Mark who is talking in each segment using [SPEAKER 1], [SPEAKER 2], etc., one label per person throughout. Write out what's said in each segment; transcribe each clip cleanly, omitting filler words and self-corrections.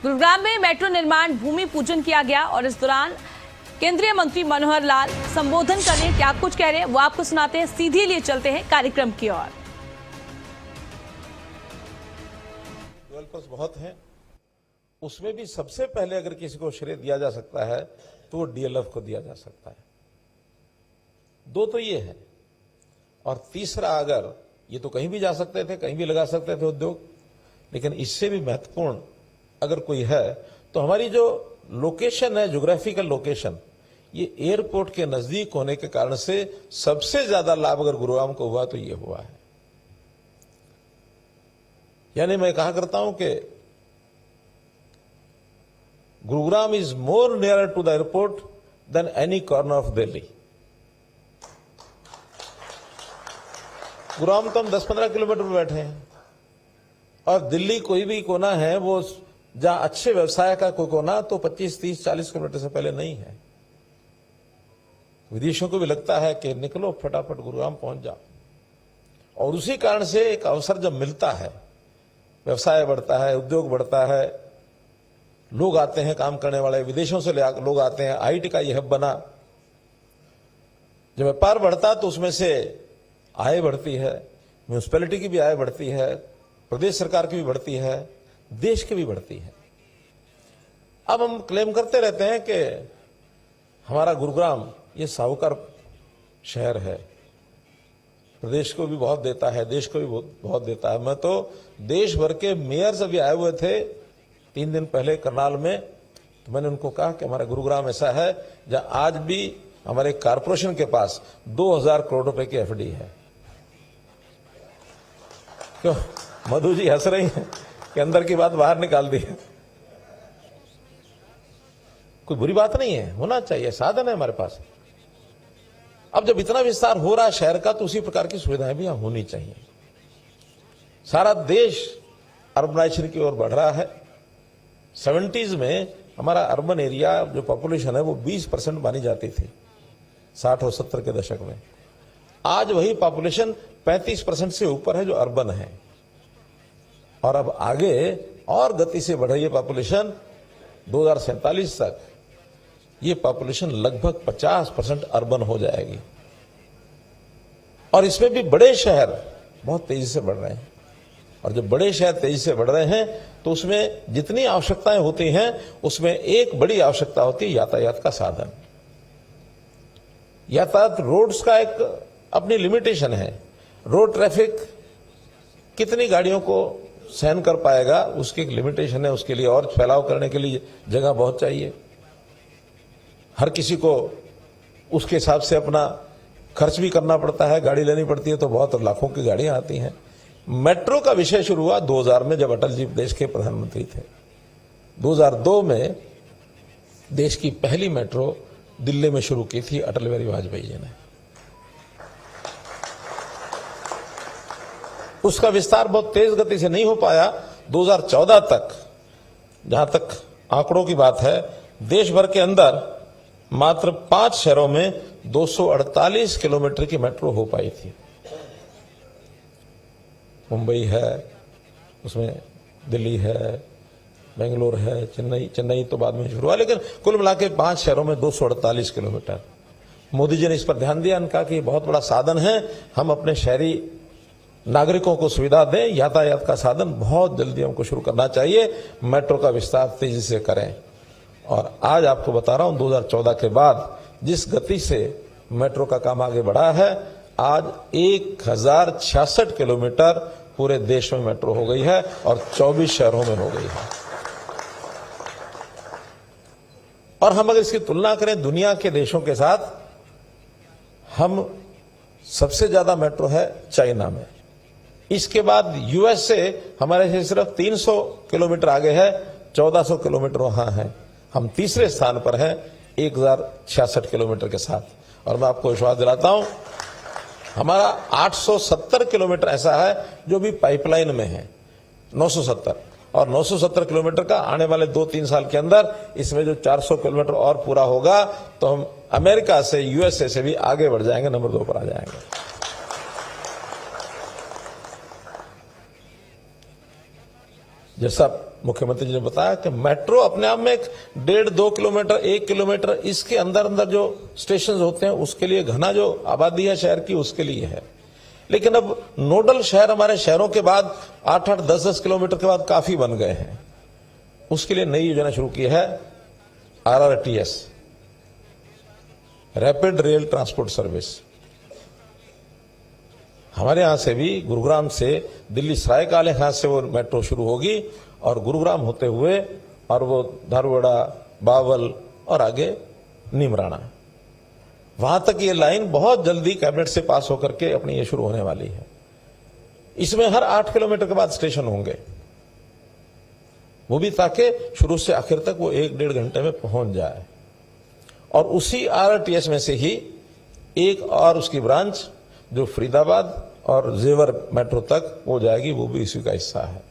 [SPEAKER 1] गुरुग्राम में मेट्रो निर्माण भूमि पूजन किया गया और इस दौरान केंद्रीय मंत्री मनोहर लाल संबोधन कर रहे हैं। क्या कुछ कह रहे हैं वो आपको सुनाते हैं, सीधे लिए चलते हैं कार्यक्रम की ओर।
[SPEAKER 2] डेवलपर्स बहुत हैं, उसमें भी सबसे पहले अगर किसी को श्रेय दिया जा सकता है तो वो डीएलएफ को दिया जा सकता है। दो तो ये है, और तीसरा, अगर ये तो कहीं भी जा सकते थे, कहीं भी लगा सकते थे उद्योग, लेकिन इससे भी महत्वपूर्ण अगर कोई है तो हमारी जो लोकेशन है, ज्योग्राफिकल लोकेशन, ये एयरपोर्ट के नजदीक होने के कारण से सबसे ज्यादा लाभ अगर गुरुग्राम को हुआ तो ये हुआ है। यानी मैं कहा करता हूं कि Gurugram is more near to the airport then any corner of Delhi. Gurugram तो हम 10-15 किलोमीटर पर बैठे हैं, और दिल्ली कोई भी कोना है वो जहां अच्छे व्यवसाय का कोई कोना तो 25-30-40 किलोमीटर से पहले नहीं है। विदेशियों को भी लगता है कि निकलो फटाफट गुरुग्राम पहुंच जाओ, और उसी कारण से एक अवसर जब मिलता है, व्यवसाय बढ़ता है, उद्योग बढ़ता है, लोग आते हैं काम करने वाले, विदेशों से लोग आते हैं, आईटी का यह हब बना। जब व्यापार बढ़ता तो उसमें से आय बढ़ती है, म्यूनिसिपैलिटी की भी आय बढ़ती है, प्रदेश सरकार की भी बढ़ती है, देश की भी बढ़ती है। अब हम क्लेम करते रहते हैं कि हमारा गुरुग्राम ये साहूकार शहर है, प्रदेश को भी बहुत देता है, देश को भी बहुत देता है। मैं तो देश भर के मेयर्स अभी आए हुए थे 3 दिन पहले करनाल में, तो मैंने उनको कहा कि हमारा गुरुग्राम ऐसा है जहां आज भी हमारे कारपोरेशन के पास 2000 करोड़ रुपए की एफडी है। क्यों मधु जी हंस रही हैं कि अंदर की बात बाहर निकाल दी है? कोई बुरी बात नहीं है, होना चाहिए, साधन है हमारे पास। अब जब इतना विस्तार हो रहा है शहर का तो उसी प्रकार की सुविधाएं भी यहां होनी चाहिए। सारा देश अर्बनाइजेशन की ओर बढ़ रहा है। 70s में हमारा अर्बन एरिया जो पॉपुलेशन है वो 20% मानी जाती थी 60 और 70 के दशक में। आज वही पॉपुलेशन 35% से ऊपर है जो अर्बन है, और अब आगे और गति से बढ़ रही है पॉपुलेशन। 2047 तक ये पॉपुलेशन लगभग 50% अर्बन हो जाएगी, और इसमें भी बड़े शहर बहुत तेजी से बढ़ रहे हैं। और जब बड़े शहर तेजी से बढ़ रहे हैं तो उसमें जितनी आवश्यकताएं होती हैं उसमें एक बड़ी आवश्यकता होती है यातायात का साधन। यातायात, रोड्स का एक अपनी लिमिटेशन है। रोड ट्रैफिक कितनी गाड़ियों को सहन कर पाएगा, उसकी एक लिमिटेशन है। उसके लिए और फैलाव करने के लिए जगह बहुत चाहिए। हर किसी को उसके हिसाब से अपना खर्च भी करना पड़ता है, गाड़ी लेनी पड़ती है, तो बहुत लाखों की गाड़ियां आती हैं। मेट्रो का विषय शुरू हुआ 2000 में, जब अटल जी देश के प्रधानमंत्री थे। 2002 में देश की पहली मेट्रो दिल्ली में शुरू की थी अटल बिहारी वाजपेयी जी ने। उसका विस्तार बहुत तेज गति से नहीं हो पाया। 2014 तक, जहां तक आंकड़ों की बात है, देश भर के अंदर मात्र 5 शहरों में 248 किलोमीटर की मेट्रो हो पाई थी। मुंबई है, उसमें दिल्ली है, बेंगलोर है, चेन्नई तो बाद में शुरू हुआ, लेकिन कुल मिला के 5 शहरों में 248 किलोमीटर। मोदी जी ने इस पर ध्यान दिया, उनका कि बहुत बड़ा साधन है, हम अपने शहरी नागरिकों को सुविधा दें। यातायात का साधन बहुत जल्दी हमको शुरू करना चाहिए, मेट्रो का विस्तार तेजी से करें। और आज आपको बता रहा हूं 2014 के बाद जिस गति से मेट्रो का काम आगे बढ़ा है, आज 1066 किलोमीटर पूरे देश में मेट्रो हो गई है और 24 शहरों में हो गई है। और हम अगर इसकी तुलना करें दुनिया के देशों के साथ, हम सबसे ज्यादा मेट्रो है चाइना में। इसके बाद यूएस से हमारे से सिर्फ 300 किलोमीटर आगे है, 1400 किलोमीटर वहां है। हम तीसरे स्थान पर हैं 1066 किलोमीटर के साथ। और मैं आपको विश्वास दिलाता हूं, हमारा 870 किलोमीटर ऐसा है जो भी पाइपलाइन में है, 970, और 970 किलोमीटर का आने वाले 2-3 साल के अंदर इसमें जो 400 किलोमीटर और पूरा होगा तो हम अमेरिका से, यूएसए से भी आगे बढ़ जाएंगे, नंबर 2 पर आ जाएंगे। जैसा मुख्यमंत्री जी ने बताया कि मेट्रो अपने आप में एक 1.5-2 किलोमीटर 1 किलोमीटर इसके अंदर अंदर जो स्टेशन होते हैं उसके लिए घना जो आबादी है शहर की उसके लिए है। लेकिन अब नोडल शहर हमारे शहरों के बाद 8-8, 10-10 किलोमीटर के बाद काफी बन गए हैं। उसके लिए नई योजना शुरू की है RRTS, rapid rail transport service. हमारे यहां से भी गुरुग्राम से दिल्ली सरायकाले खास से वो मेट्रो शुरू होगी और गुरुग्राम होते हुए और वो धारवाड़ा, बावल और आगे नीमराना, वहां तक ये लाइन बहुत जल्दी कैबिनेट से पास होकर के अपनी ये शुरू होने वाली है। इसमें हर 8 किलोमीटर के बाद स्टेशन होंगे, वो भी ताकि शुरू से आखिर तक वो 1-1.5 घंटे में पहुंच जाए। और उसी RRTS में से ही एक और उसकी ब्रांच जो फरीदाबाद और जेवर मेट्रो तक हो जाएगी, वो भी इसी का हिस्सा है।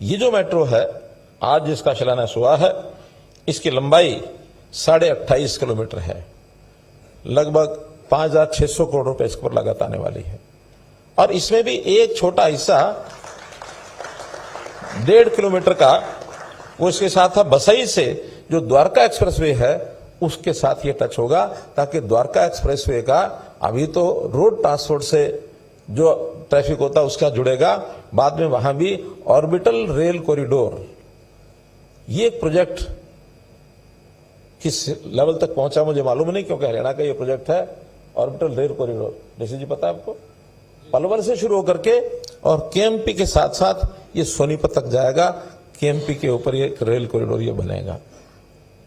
[SPEAKER 2] ये जो मेट्रो है आज जिसका शिलान्यास हुआ है, इसकी लंबाई 28.5 किलोमीटर है, लगभग 5,600 करोड़ रुपए इस पर लागत आने वाली है। और इसमें भी एक छोटा हिस्सा 1.5 किलोमीटर का वो इसके साथ था, बसई से जो द्वारका एक्सप्रेसवे है उसके साथ ये टच होगा, ताकि द्वारका एक्सप्रेसवे का अभी तो रोड ट्रांसपोर्ट से जो ट्रैफिक होता है उसका जुड़ेगा, बाद में वहां भी ऑर्बिटल रेल कॉरिडोर। ये एक प्रोजेक्ट किस लेवल तक पहुंचा मुझे मालूम नहीं, क्योंकि हरियाणा का ये प्रोजेक्ट है ऑर्बिटल रेल कॉरिडोर। जैसे जी पता है आपको, पलवल से शुरू होकर के और KMP के साथ साथ ये सोनीपत तक जाएगा। KMP के ऊपर ये रेल कॉरिडोर ये बनेगा,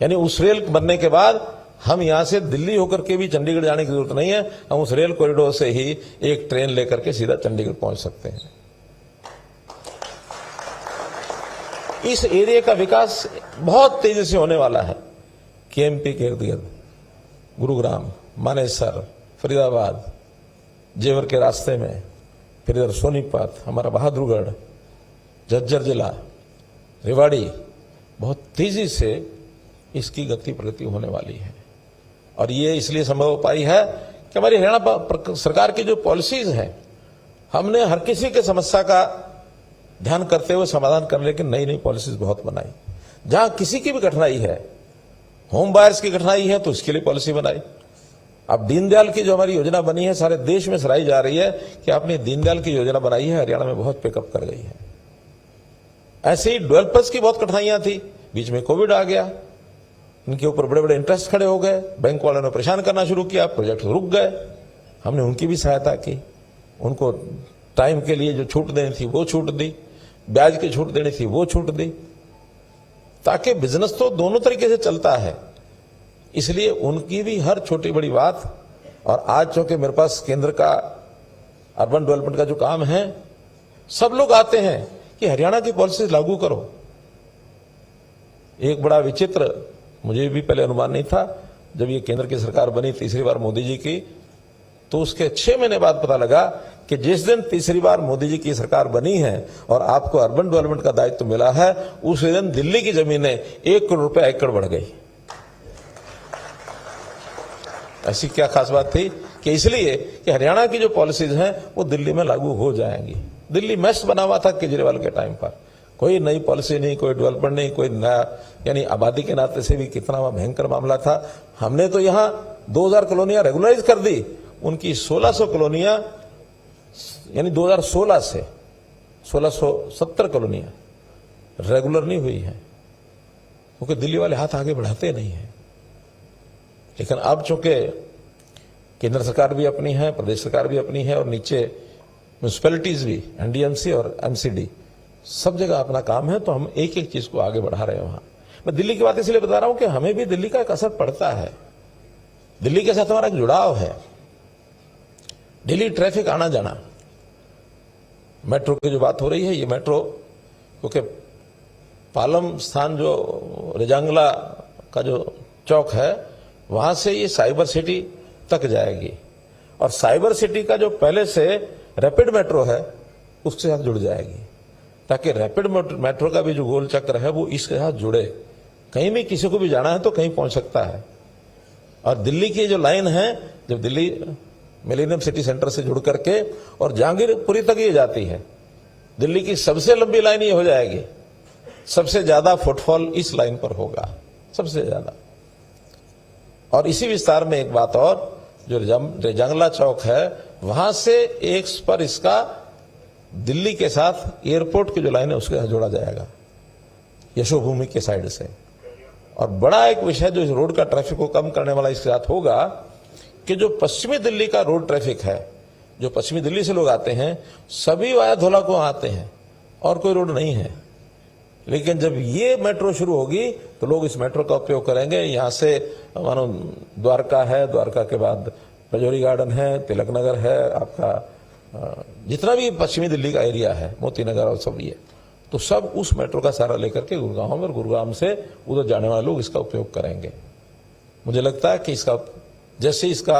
[SPEAKER 2] यानी उस रेल बनने के बाद हम यहां से दिल्ली होकर के भी चंडीगढ़ जाने की जरूरत नहीं है, हम उस रेल कॉरिडोर से ही एक ट्रेन लेकर के सीधा चंडीगढ़ पहुंच सकते हैं। इस एरिया का विकास बहुत तेजी से होने वाला है। KMP के इर्द गिर्द गुरुग्राम, मानेसर, फरीदाबाद, जेवर के रास्ते में, फिर इधर सोनीपत, हमारा बहादुरगढ़, झज्जर जिला, रेवाड़ी, बहुत तेजी से इसकी गति प्रगति होने वाली है। और ये इसलिए संभव हो पाई है कि हमारी हरियाणा सरकार की जो पॉलिसीज हैं, हमने हर किसी के समस्या का ध्यान करते हुए समाधान करने की नई नई पॉलिसीज बहुत बनाई। जहां किसी की भी कठिनाई है, होम बायर्स की कठिनाई है, तो इसके लिए पॉलिसी बनाई। अब दीनदयाल की जो हमारी योजना बनी है, सारे देश में सराही जा रही है कि आपने दीनदयाल की योजना बनाई है, हरियाणा में बहुत पिकअप कर गई है। ऐसे ही डेवलपर्स की बहुत कठिनाइयां थी, बीच में कोविड आ गया, इनके ऊपर बड़े बड़े इंटरेस्ट खड़े हो गए, बैंक वालों ने परेशान करना शुरू किया, प्रोजेक्ट रुक गए। हमने उनकी भी सहायता की, उनको टाइम के लिए जो छूट देनी थी वो छूट दी, ब्याज की छूट देनी थी वो छूट दी, ताकि बिजनेस तो दोनों तरीके से चलता है। इसलिए उनकी भी हर छोटी बड़ी बात। और आज चूंकि मेरे पास केंद्र का अर्बन डेवलपमेंट का जो काम है, सब लोग आते हैं कि हरियाणा की पॉलिसी लागू करो। एक बड़ा विचित्र, मुझे भी पहले अनुमान नहीं था, जब ये केंद्र की सरकार बनी तीसरी बार मोदी जी की, तो उसके 6 महीने बाद पता लगा कि जिस दिन तीसरी बार मोदी जी की सरकार बनी है और आपको अर्बन डेवलपमेंट का दायित्व मिला है, उस दिन दिल्ली की जमीनें 1 करोड़ रुपए एकड़ बढ़ गई। ऐसी क्या खास बात थी कि इसलिए कि हरियाणा की जो पॉलिसीज हैं वो दिल्ली में लागू हो जाएंगी। दिल्ली मेस बना हुआ था केजरीवाल के टाइम पर, कोई नई पॉलिसी नहीं, कोई डेवलपमेंट नहीं, कोई नया, यानी आबादी के नाते से भी कितना भयंकर मामला था। हमने तो यहां 2000 कॉलोनियां रेगुलराइज कर दी, उनकी 1600 कॉलोनियां, यानी 2016 से 1670 कॉलोनियां रेगुलर नहीं हुई है, क्योंकि दिल्ली वाले हाथ आगे बढ़ाते नहीं है। लेकिन अब चूंकि केंद्र सरकार भी अपनी है, प्रदेश सरकार भी अपनी है, और नीचे म्यूनिसिपैलिटीज भी, NDMC और MCD, सब जगह अपना काम है, तो हम एक एक चीज को आगे बढ़ा रहे हैं। वहां मैं दिल्ली की बात इसलिए बता रहा हूं कि हमें भी दिल्ली का एक असर पड़ता है, दिल्ली के साथ हमारा एक जुड़ाव है। दिल्ली ट्रैफिक आना जाना, मेट्रो की जो बात हो रही है, ये मेट्रो क्योंकि पालम स्थान जो रेजांगला का जो चौक है, वहां से ये साइबर सिटी तक जाएगी, और साइबर सिटी का जो पहले से रैपिड मेट्रो है उसके साथ जुड़ जाएगी, ताकि रैपिड मेट्रो का भी जो गोल चक्र है वो इसके साथ जुड़े। कहीं भी किसी को भी जाना है तो कहीं पहुंच सकता है। और दिल्ली की जो लाइन है, जब दिल्ली मिलेनियम सिटी सेंटर से जुड़ करके और जहांगीरपुरी तक ये जाती है, दिल्ली की सबसे लंबी लाइन ये हो जाएगी, सबसे ज्यादा फुटफॉल इस लाइन पर होगा, सबसे ज्यादा। और इसी विस्तार में एक बात और, जो जंगला चौक है वहां से एक पर इसका दिल्ली के साथ एयरपोर्ट की जो लाइन है उसके साथ जोड़ा जाएगा, यशोभूमि के साइड से। और बड़ा एक विषय जो इस रोड का ट्रैफिक को कम करने वाला इसके साथ होगा कि जो पश्चिमी दिल्ली का रोड ट्रैफिक है, जो पश्चिमी दिल्ली से लोग आते हैं सभी वाया धोला को आते हैं और कोई रोड नहीं है। लेकिन जब ये मेट्रो शुरू होगी तो लोग इस मेट्रो का उपयोग करेंगे। यहां से मानो द्वारका है, द्वारका के बाद रजौरी गार्डन है, तिलक नगर है, आपका जितना भी पश्चिमी दिल्ली का एरिया है, मोती नगर और सब ये, तो सब उस मेट्रो का सहारा लेकर के गुड़गांव में और गुड़गांव से उधर जाने वाले लोग इसका उपयोग करेंगे। मुझे लगता है कि इसका जैसे इसका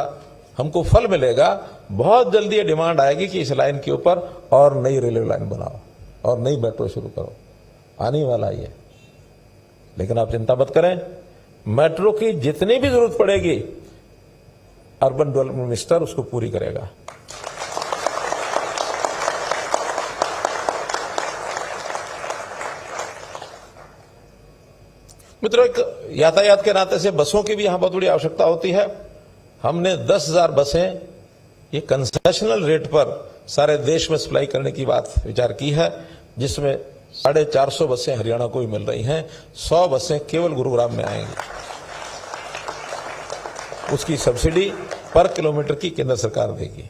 [SPEAKER 2] हमको फल मिलेगा, बहुत जल्दी ये डिमांड आएगी कि इस लाइन के ऊपर और नई रेलवे लाइन बनाओ और नई मेट्रो शुरू करो। आने वाला ही है। लेकिन आप चिंता मत करें, मेट्रो की जितनी भी जरूरत पड़ेगी अर्बन डेवलपमेंट मिनिस्टर उसको पूरी करेगा। मित्रों, एक यातायात के नाते से बसों की भी यहां बहुत बड़ी आवश्यकता होती है। हमने 10,000 बसें ये कंसेशनल रेट पर सारे देश में सप्लाई करने की बात विचार की है, जिसमें 450 बसें हरियाणा को भी मिल रही हैं, 100 बसें केवल गुरुग्राम में आएंगी। उसकी सब्सिडी पर किलोमीटर की केंद्र सरकार देगी।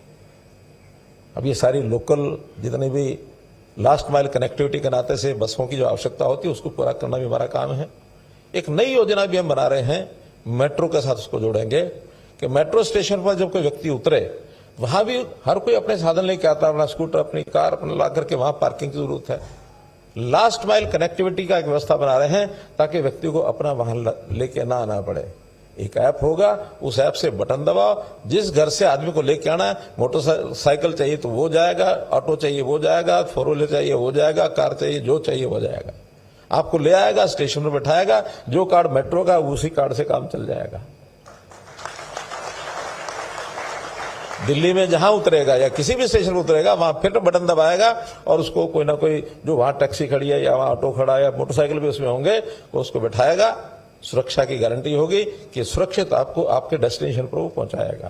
[SPEAKER 2] अब ये सारी लोकल जितने भी लास्ट माइल कनेक्टिविटी के नाते से बसों की जो आवश्यकता होती है उसको पूरा करना भी हमारा काम है। एक नई योजना भी हम बना रहे हैं, मेट्रो के साथ उसको जोड़ेंगे कि मेट्रो स्टेशन पर जब कोई व्यक्ति उतरे, वहां भी हर कोई अपने साधन लेके आता है, अपना स्कूटर, अपनी कार अपना ला करके वहां पार्किंग की जरूरत है। लास्ट माइल कनेक्टिविटी का एक व्यवस्था बना रहे हैं ताकि व्यक्ति को अपना वाहन लेके ना आना पड़े। एक ऐप होगा, उस ऐप से बटन दबाओ, जिस घर से आदमी को लेके आना है, मोटरसाइकिल चाहिए तो वो जाएगा, ऑटो चाहिए वो जाएगा, 4 व्हीलर चाहिए वो जाएगा, कार चाहिए जो चाहिए वो जाएगा, आपको ले आएगा, स्टेशन पर बैठाएगा। जो कार्ड मेट्रो का उसी कार्ड से काम चल जाएगा। दिल्ली में जहां उतरेगा या किसी भी स्टेशन पर उतरेगा वहां फिर बटन दबाएगा और उसको कोई ना कोई जो वहां टैक्सी खड़ी है या वहां ऑटो खड़ा है या मोटरसाइकिल भी उसमें होंगे, वो उसको बैठाएगा। सुरक्षा की गारंटी होगी कि सुरक्षित आपको आपके डेस्टिनेशन पर वो पहुंचाएगा,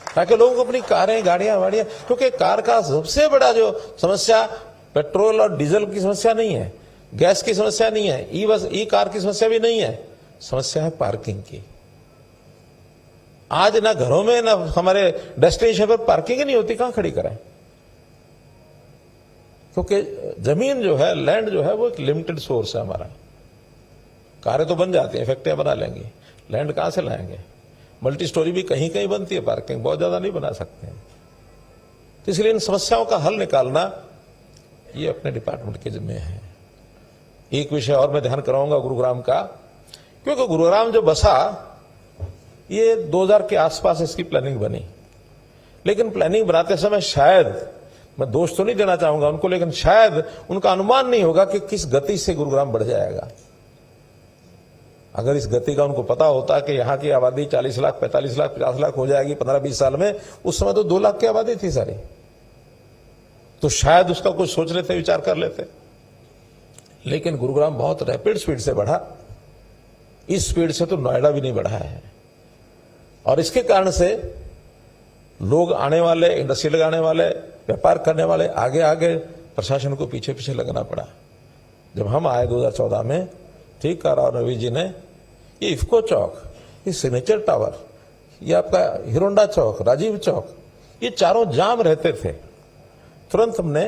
[SPEAKER 2] ताकि लोगों को अपनी कारें, गाड़ियां वाड़ियां, क्योंकि कार का सबसे बड़ा जो समस्या पेट्रोल और डीजल की समस्या नहीं है, गैस की समस्या नहीं है, ई कार की समस्या भी नहीं है, समस्या है पार्किंग की। आज ना घरों में ना हमारे डेस्टिनेशन पर पार्किंग ही नहीं होती, कहां खड़ी कराएं? क्योंकि जमीन जो है, लैंड जो है, वो एक लिमिटेड सोर्स है हमारा। कारें तो बन जाती हैं, फैक्ट्रियां बना लेंगी, लैंड कहां से लाएंगे? मल्टी स्टोरी भी कहीं कहीं बनती है, पार्किंग बहुत ज्यादा नहीं बना सकते हैं। तो इसलिए इन समस्याओं का हल निकालना ये अपने डिपार्टमेंट के जिम्मे है। एक विषय और मैं ध्यान कराऊंगा गुरुग्राम का, क्योंकि गुरुग्राम जो बसा ये 2000 के आसपास इसकी प्लानिंग बनी, लेकिन प्लानिंग बनाते समय शायद, मैं दोष तो नहीं देना चाहूंगा उनको, लेकिन शायद उनका अनुमान नहीं होगा कि किस गति से गुरुग्राम बढ़ जाएगा। अगर इस गति का उनको पता होता कि यहां की आबादी 40 लाख, 45 लाख, 50 लाख हो जाएगी 15-20 साल में, उस समय तो 2 लाख की आबादी थी सारी, तो शायद उसका कुछ सोच लेते, विचार कर लेते। लेकिन गुरुग्राम बहुत रैपिड स्पीड से बढ़ा। इस स्पीड से तो नोएडा भी नहीं बढ़ा है, और इसके कारण से लोग आने वाले, इंडस्ट्री लगाने वाले, व्यापार करने वाले आगे आगे, प्रशासन को पीछे पीछे लगना पड़ा। जब हम आए 2014 में, ठीक कहा राव रवि जी ने, ये इफ्को चौक, ये सिग्नेचर टावर, ये आपका हिरोंडा चौक, राजीव चौक, ये चारों जाम रहते थे। तुरंत हमने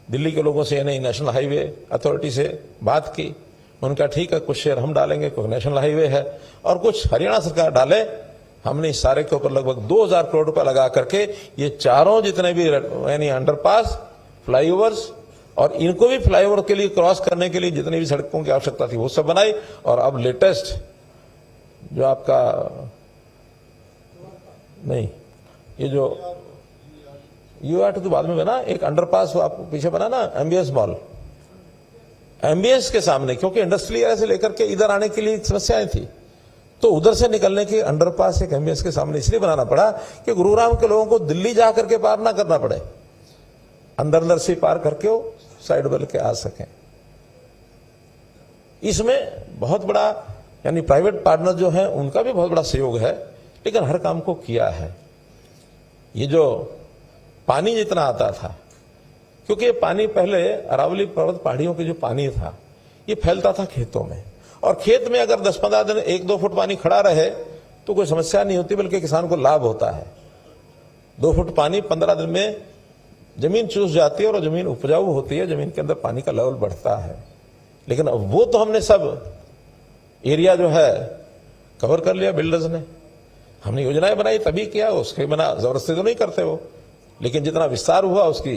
[SPEAKER 2] दिल्ली के लोगों से, यानी नेशनल हाईवे अथॉरिटी से बात की। उनका ठीक है, कुछ शेयर हम डालेंगे, कुछ नेशनल हाईवे है और कुछ हरियाणा सरकार डाले। हमने इस सारे के ऊपर लगभग 2000 करोड़ रुपए लगा करके ये चारों जितने भी यानी अंडरपास, फ्लाईओवर्स, और इनको भी फ्लाईओवर के लिए क्रॉस करने के लिए जितनी भी सड़कों की आवश्यकता थी वो सब बनाई। और अब लेटेस्ट जो आपका नहीं, ये जो U8 तो बाद में बना, एक अंडरपास आपको पीछे बना ना, एमबीएस मॉल, एमबीएस के सामने, क्योंकि इंडस्ट्रियल एरिया से लेकर के इधर आने के लिए समस्याएं थी, तो उधर से निकलने के अंडरपास एक एमबीएस के सामने इसलिए बनाना पड़ा कि गुरुग्राम के लोगों को दिल्ली जाकर के पार ना करना पड़े। अंदर अंदर से पार करके वो साइड बल के आ सकें। इसमें बहुत बड़ा यानी प्राइवेट पार्टनर जो हैं उनका भी बहुत बड़ा सहयोग है, लेकिन हर काम को किया है। ये जो पानी जितना आता था, क्योंकि ये पानी पहले अरावली पर्वत पहाड़ियों के जो पानी था ये फैलता था खेतों में, और खेत में अगर 10-15 दिन 1-2 फुट पानी खड़ा रहे तो कोई समस्या नहीं होती, बल्कि किसान को लाभ होता है। 2 फुट पानी 15 दिन में जमीन चूस जाती है और जमीन उपजाऊ होती है, जमीन के अंदर पानी का लेवल बढ़ता है। लेकिन अब वो तो हमने सब एरिया जो है कवर कर लिया बिल्डर्स ने। हमने योजनाएं बनाई तभी किया, उसके बिना जबरदस्ती तो नहीं करते वो, लेकिन जितना विस्तार हुआ उसकी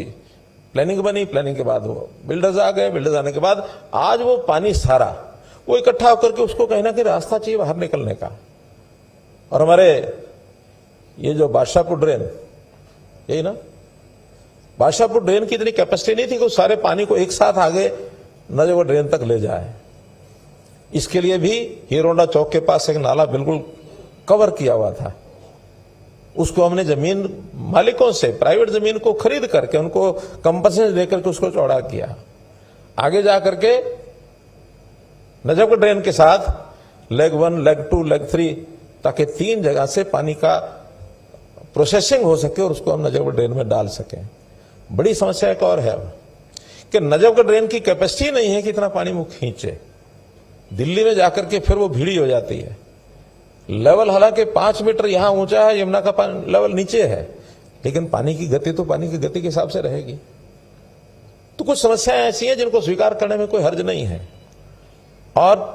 [SPEAKER 2] प्लानिंग बनी, प्लानिंग के बाद वो बिल्डर्स आ गए, बिल्डर्स आने के बाद आज वो पानी सारा वो इकट्ठा होकर के उसको कहीं ना कहीं रास्ता चाहिए बाहर निकलने का। और हमारे ये जो बादशाहपुर ड्रेन, यही ना, बादशाहपुर ड्रेन की इतनी कैपेसिटी नहीं थी कि उस सारे पानी को एक साथ आगे न जो वो ड्रेन तक ले जाए। इसके लिए भी हीरोंडा चौक के पास एक नाला बिल्कुल कवर किया हुआ था, उसको हमने जमीन मालिकों से प्राइवेट जमीन को खरीद करके उनको कंपनसेशन देकर के उसको चौड़ा किया। आगे जाकर के नजफगढ़ ड्रेन के साथ लेग 1, लेग 2, लेग 3 ताकि 3 जगह से पानी का प्रोसेसिंग हो सके और उसको हम नजफगढ़ ड्रेन में डाल सकें। बड़ी समस्या एक और है कि नजफगढ़ ड्रेन की कैपेसिटी नहीं है कि इतना पानी वो खींचे। दिल्ली में जाकर के फिर वो भीड़ी हो जाती है। लेवल हालांकि 5 मीटर यहां ऊंचा है, यमुना का लेवल नीचे है, लेकिन पानी की गति तो पानी की गति के हिसाब से रहेगी। तो कुछ समस्याएं ऐसी हैं जिनको स्वीकार करने में कोई हर्ज नहीं है। और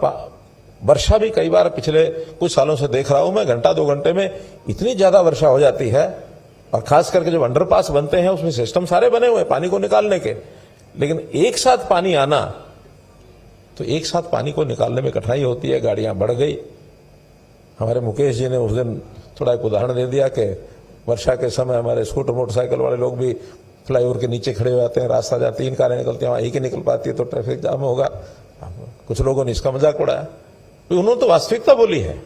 [SPEAKER 2] वर्षा भी कई बार पिछले कुछ सालों से देख रहा हूं मैं, घंटा 2 घंटे में इतनी ज्यादा वर्षा हो जाती है। और खास करके जब अंडरपास बनते हैं उसमें सिस्टम सारे बने हुए हैं पानी को निकालने के, लेकिन एक साथ पानी आना, तो एक साथ पानी को निकालने में कठिनाई होती है। गाड़ियां बढ़ गई। हमारे मुकेश जी ने उस दिन थोड़ा एक उदाहरण दे दिया कि वर्षा के समय हमारे स्कूटर मोटरसाइकिल वाले लोग भी फ्लाईओवर के नीचे खड़े हो जाते हैं, रास्ता जहाँ 3 कारें निकलती हैं वहां एक ही निकल पाती है तो ट्रैफिक जाम होगा। कुछ लोगों ने इसका मजाक उड़ाया, उन्होंने तो वास्तविकता बोली है।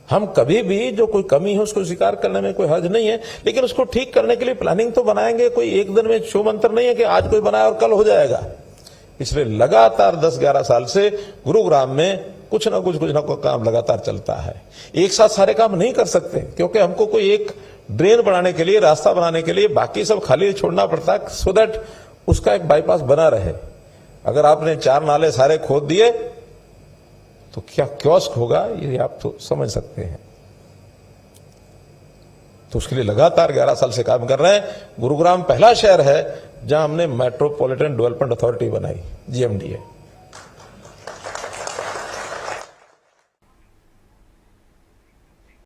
[SPEAKER 2] हम कभी भी जो कोई कमी है उसको स्वीकार करने में कोई हर्ज नहीं है, लेकिन उसको ठीक करने के लिए प्लानिंग तो बनाएंगे। कोई एक दिन में शो मंत्र नहीं है कि आज कोई बनाया और कल हो जाएगा। इसलिए लगातार 10-11 साल से गुरुग्राम में कुछ ना कुछ काम लगातार चलता है। एक साथ सारे काम नहीं कर सकते, क्योंकि हमको कोई एक ड्रेन बनाने के लिए, रास्ता बनाने के लिए बाकी सब खाली छोड़ना पड़ता है, सो दैट उसका एक बाईपास बना रहे। अगर आपने 4 नाले सारे खोद दिए तो क्या कियोस्क होगा, ये आप तो समझ सकते हैं। तो उसके लिए लगातार 11 साल से काम कर रहे हैं। गुरुग्राम पहला शहर है जहां हमने मेट्रोपॉलिटन डेवलपमेंट अथॉरिटी बनाई, GMDA।